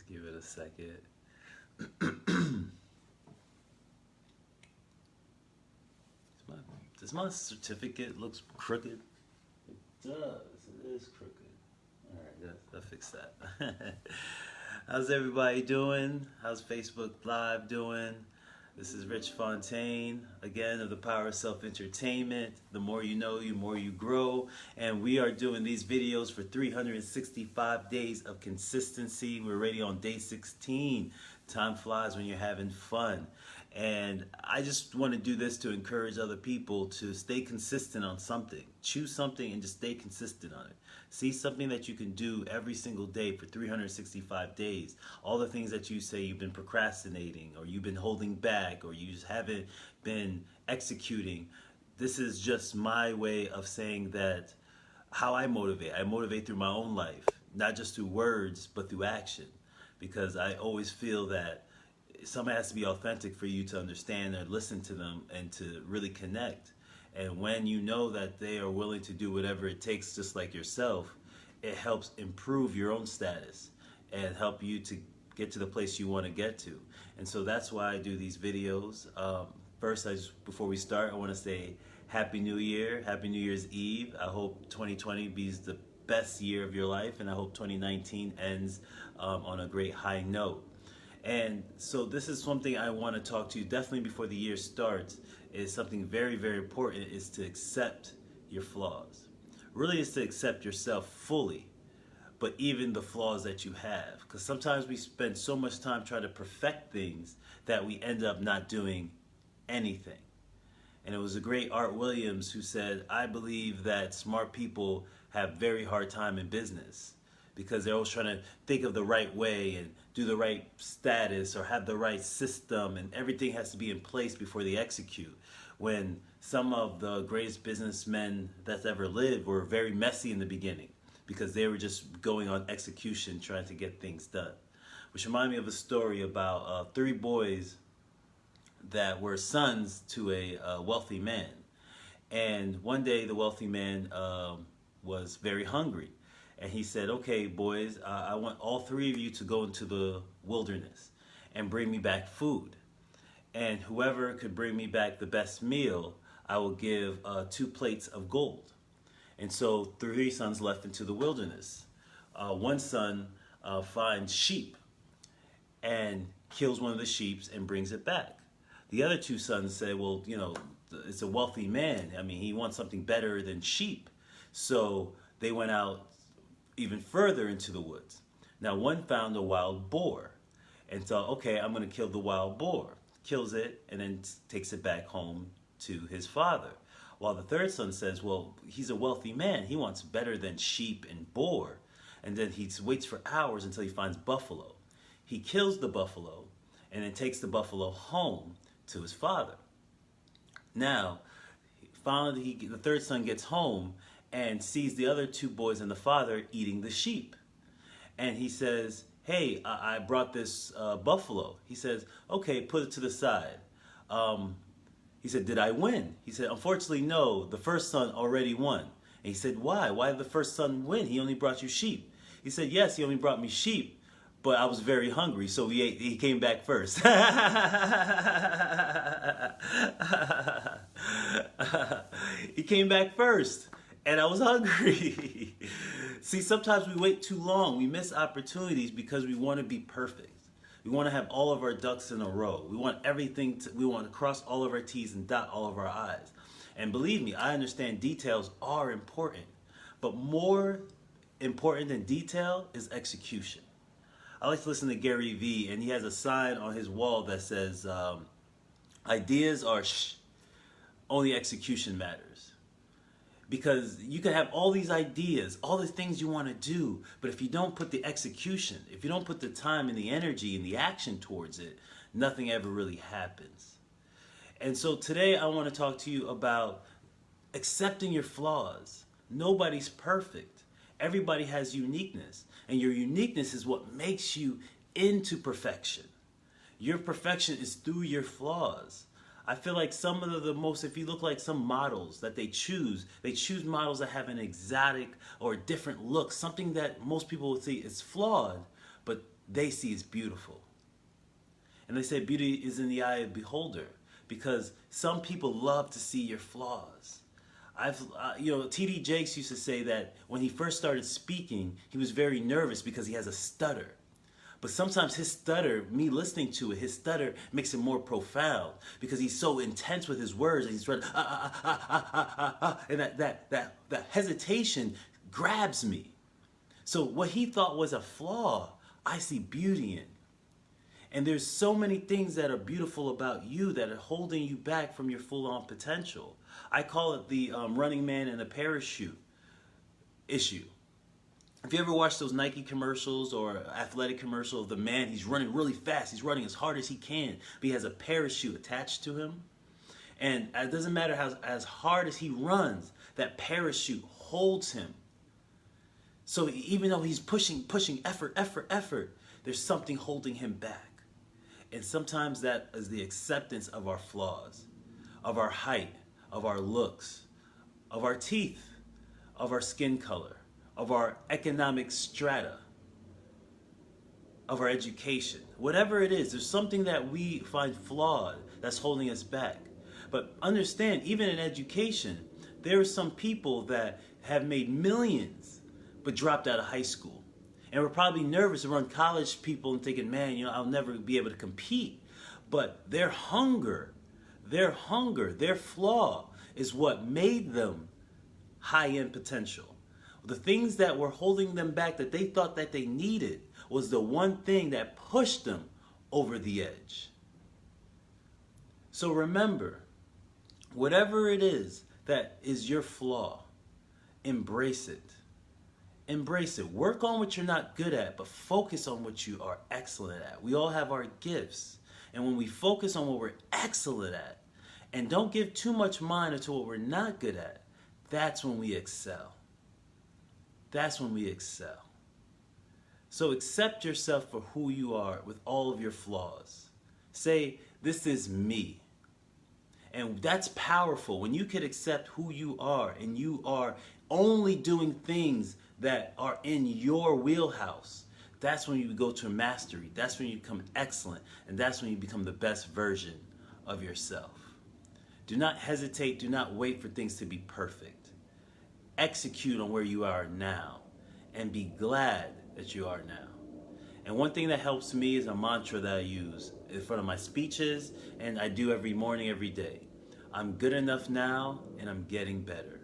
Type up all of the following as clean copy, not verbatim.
Just give it a second. my, does my certificate looks crooked? It does. It is crooked. All right, I'll fix that. How's everybody doing? How's Facebook Live doing? This is Rich Fontaine, again, of the Power of Self-Entertainment. The more you know, the more you grow. And we are doing these videos for 365 days of consistency. We're already on day 16. Time flies when you're having fun. And I just want to do this to encourage other people to stay consistent on something. Choose something and just stay consistent on it. See something that you can do every single day for 365 days. All the things that you say you've been procrastinating or you've been holding back or you just haven't been executing. This is just my way of saying that how I motivate. I motivate through my own life, not just through words, but through action. Because I always feel that somebody has to be authentic for you to understand or listen to them and to really connect. And when you know that they are willing to do whatever it takes just like yourself, it helps improve your own status and help you to get to the place you want to get to. And so that's why I do these videos. First, before we start, I want to say Happy New Year, Happy New Year's Eve. I hope 2020 be the best year of your life, and I hope 2019 ends on a great high note. And so this is something I want to talk to you definitely before the year starts. Is something very, very important, is to accept your flaws. Really is to accept yourself fully, but even the flaws that you have. Because sometimes we spend so much time trying to perfect things that we end up not doing anything. And it was a great Art Williams who said, I believe that smart people have very hard time in business because they're always trying to think of the right way and do the right status or have the right system, and everything has to be in place before they execute. When some of the greatest businessmen that's ever lived were very messy in the beginning because they were just going on execution, trying to get things done. Which reminded me of a story about 3 boys that were sons to a wealthy man. And one day the wealthy man was very hungry. And he said, okay, boys, I want all 3 of you to go into the wilderness and bring me back food. And whoever could bring me back the best meal, I will give 2 plates of gold. And so 3 sons left into the wilderness. One son finds sheep and kills one of the sheep and brings it back. The other 2 sons say, well, you know, it's a wealthy man. I mean, he wants something better than sheep. So they went out even further into the woods. Now one found a wild boar and thought, okay, I'm going to kill the wild boar. Kills it and then takes it back home to his father. While the 3rd son says, well, he's a wealthy man. He wants better than sheep and boar. And then he waits for hours until he finds buffalo. He kills the buffalo and then takes the buffalo home to his father. Now, finally, the 3rd son gets home and sees the other 2 boys and the father eating the sheep. And he says, hey, I brought this buffalo. He says, okay, put it to the side. He said, did I win? He said, unfortunately, no, the 1st son already won. And he said, why? Why did the 1st son win? He only brought you sheep. He said, yes, he only brought me sheep, but I was very hungry, so he came back first. He came back first. And I was hungry. See, sometimes we wait too long. We miss opportunities because we want to be perfect. We want to have all of our ducks in a row. We want we want to cross all of our T's and dot all of our I's. And believe me, I understand details are important. But more important than detail is execution. I like to listen to Gary Vee, and he has a sign on his wall that says, ideas are only execution matters. Because you can have all these ideas, all the things you want to do, but if you don't put the execution, if you don't put the time and the energy and the action towards it, nothing ever really happens. And so today I want to talk to you about accepting your flaws. Nobody's perfect. Everybody has uniqueness, and your uniqueness is what makes you into perfection. Your perfection is through your flaws. I feel like some of if you look like some models that they choose models that have an exotic or different look, something that most people would say is flawed, but they see is beautiful. And they say beauty is in the eye of the beholder, because some people love to see your flaws. T.D. Jakes used to say that when he first started speaking, he was very nervous because he has a stutter. But sometimes his stutter, me listening to it, his stutter makes it more profound because he's so intense with his words, and he's running, and that hesitation grabs me. So what he thought was a flaw, I see beauty in. And there's so many things that are beautiful about you that are holding you back from your full-on potential. I call it the running man in a parachute issue. If you ever watch those Nike commercials or athletic commercial of the man, he's running really fast. He's running as hard as he can, but he has a parachute attached to him. And it doesn't matter as hard as he runs, that parachute holds him. So even though he's pushing effort, there's something holding him back. And sometimes that is the acceptance of our flaws, of our height, of our looks, of our teeth, of our skin color, of our economic strata, of our education. Whatever it is, there's something that we find flawed that's holding us back. But understand, even in education, there are some people that have made millions but dropped out of high school. And we're probably nervous around college people and thinking, man, I'll never be able to compete. But their hunger, their flaw is what made them high-end potential. The things that were holding them back that they thought that they needed was the one thing that pushed them over the edge. So remember, whatever it is that is your flaw, embrace it. Embrace it. Work on what you're not good at, but focus on what you are excellent at. We all have our gifts. And when we focus on what we're excellent at, and don't give too much mind to what we're not good at, that's when we excel. That's when we excel. So accept yourself for who you are with all of your flaws. Say, this is me. And that's powerful. When you can accept who you are and you are only doing things that are in your wheelhouse, that's when you go to mastery. That's when you become excellent. And that's when you become the best version of yourself. Do not hesitate. Do not wait for things to be perfect. Execute on where you are now and be glad that you are now. And one thing that helps me is a mantra that I use in front of my speeches, and I do every morning, every day. I'm good enough now, and I'm getting better.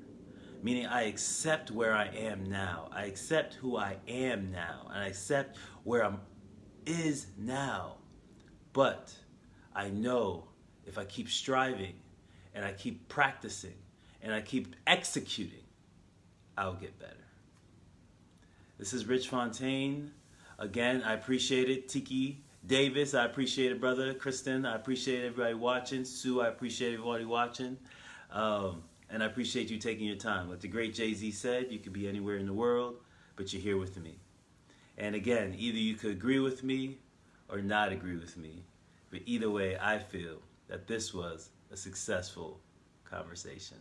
Meaning I accept where I am now. I accept who I am now. And I accept where I'm is now. But I know if I keep striving and I keep practicing and I keep executing, I'll get better. This is Rich Fontaine. Again, I appreciate it. Tiki Davis, I appreciate it, brother. Kristen, I appreciate everybody watching. Sue, I appreciate everybody watching. And I appreciate you taking your time. Like the great Jay-Z said, you could be anywhere in the world, but you're here with me. And again, either you could agree with me or not agree with me. But either way, I feel that this was a successful conversation.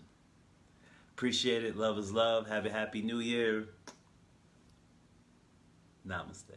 Appreciate it. Love is love. Have a happy new year. Namaste.